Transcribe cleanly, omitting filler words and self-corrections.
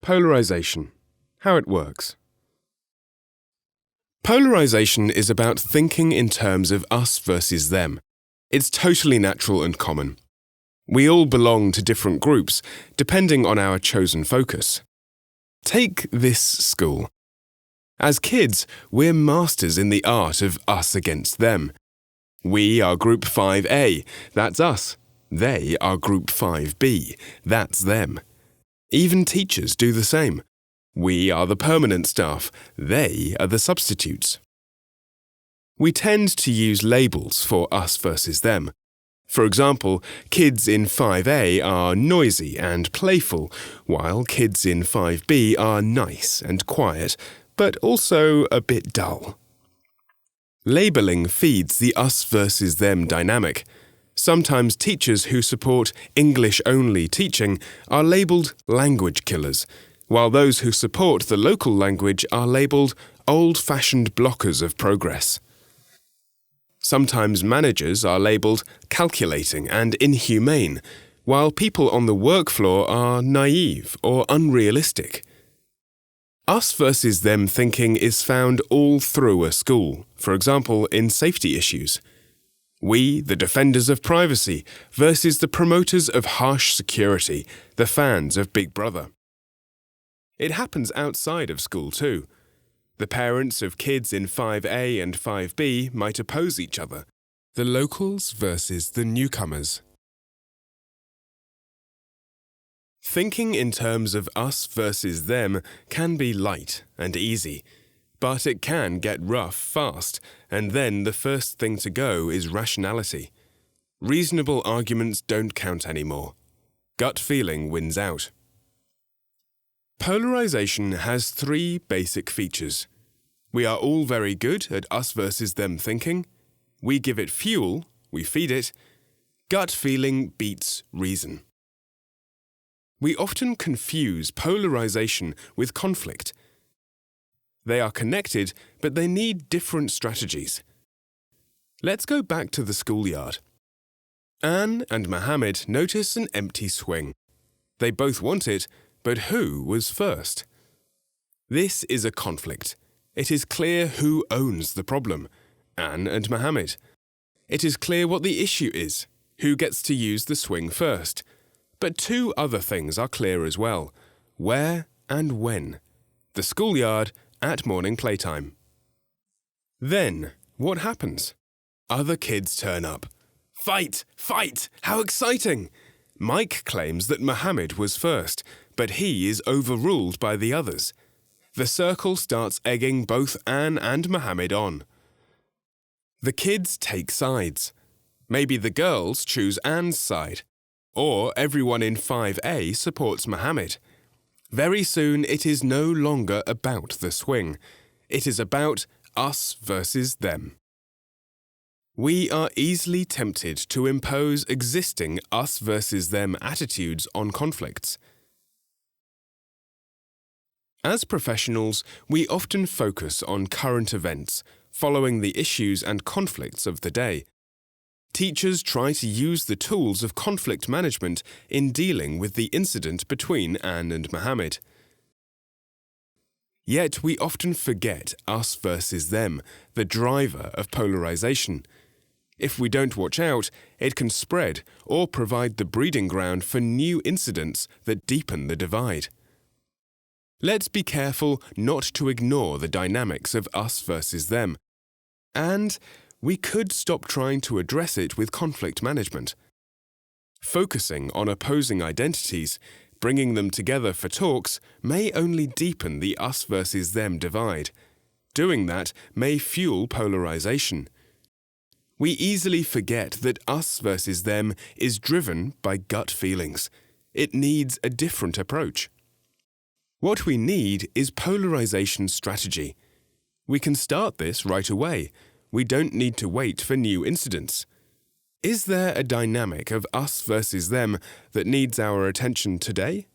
Polarisation. How it works. Polarisation is about thinking in terms of us versus them. It's totally natural and common. We all belong to different groups, depending on our chosen focus. Take this school. As kids, we're masters in the art of us against them. We are Group 5A, that's us. They are Group 5B, that's them. Even teachers do the same. We are the permanent staff, they are the substitutes. We tend to use labels for us versus them. For example, kids in 5A are noisy and playful, while kids in 5B are nice and quiet, but also a bit dull. Labeling feeds the us versus them dynamic. Sometimes teachers who support English-only teaching are labelled language killers, while those who support the local language are labelled old-fashioned blockers of progress. Sometimes managers are labelled calculating and inhumane, while people on the work floor are naive or unrealistic. Us versus them thinking is found all through a school, for example, in safety issues. We, the defenders of privacy, versus the promoters of harsh security, the fans of Big Brother. It happens outside of school too. The parents of kids in 5A and 5B might oppose each other. The locals versus the newcomers. Thinking in terms of us versus them can be light and easy. But it can get rough fast, and then the first thing to go is rationality. Reasonable arguments don't count anymore. Gut feeling wins out. Polarisation has three basic features. We are all very good at us versus them thinking. We give it fuel, we feed it. Gut feeling beats reason. We often confuse polarisation with conflict. They are connected, but they need different strategies. Let's go back to the schoolyard. Anne and Mohammed notice an empty swing. They both want it, but who was first? This is a conflict. It is clear who owns the problem, Anne and Mohammed. It is clear what the issue is, who gets to use the swing first. But two other things are clear as well, where and when. The schoolyard at morning playtime. Then, what happens? Other kids turn up. Fight! Fight! How exciting! Mike claims that Mohammed was first, but he is overruled by the others. The circle starts egging both Anne and Mohammed on. The kids take sides. Maybe the girls choose Anne's side. Or everyone in 5A supports Mohammed. Very soon it is no longer about the swing. It is about us versus them. We are easily tempted to impose existing us versus them attitudes on conflicts. As professionals, we often focus on current events, following the issues and conflicts of the day. Teachers try to use the tools of conflict management in dealing with the incident between Anne and Mohammed. Yet we often forget us versus them, the driver of polarisation. If we don't watch out, it can spread or provide the breeding ground for new incidents that deepen the divide. Let's be careful not to ignore the dynamics of us versus them. And we could stop trying to address it with conflict management. Focusing on opposing identities, bringing them together for talks, may only deepen the us versus them divide. Doing that may fuel polarisation. We easily forget that us versus them is driven by gut feelings. It needs a different approach. What we need is polarisation strategy. We can start this right away. We don't need to wait for new incidents. Is there a dynamic of us versus them that needs our attention today?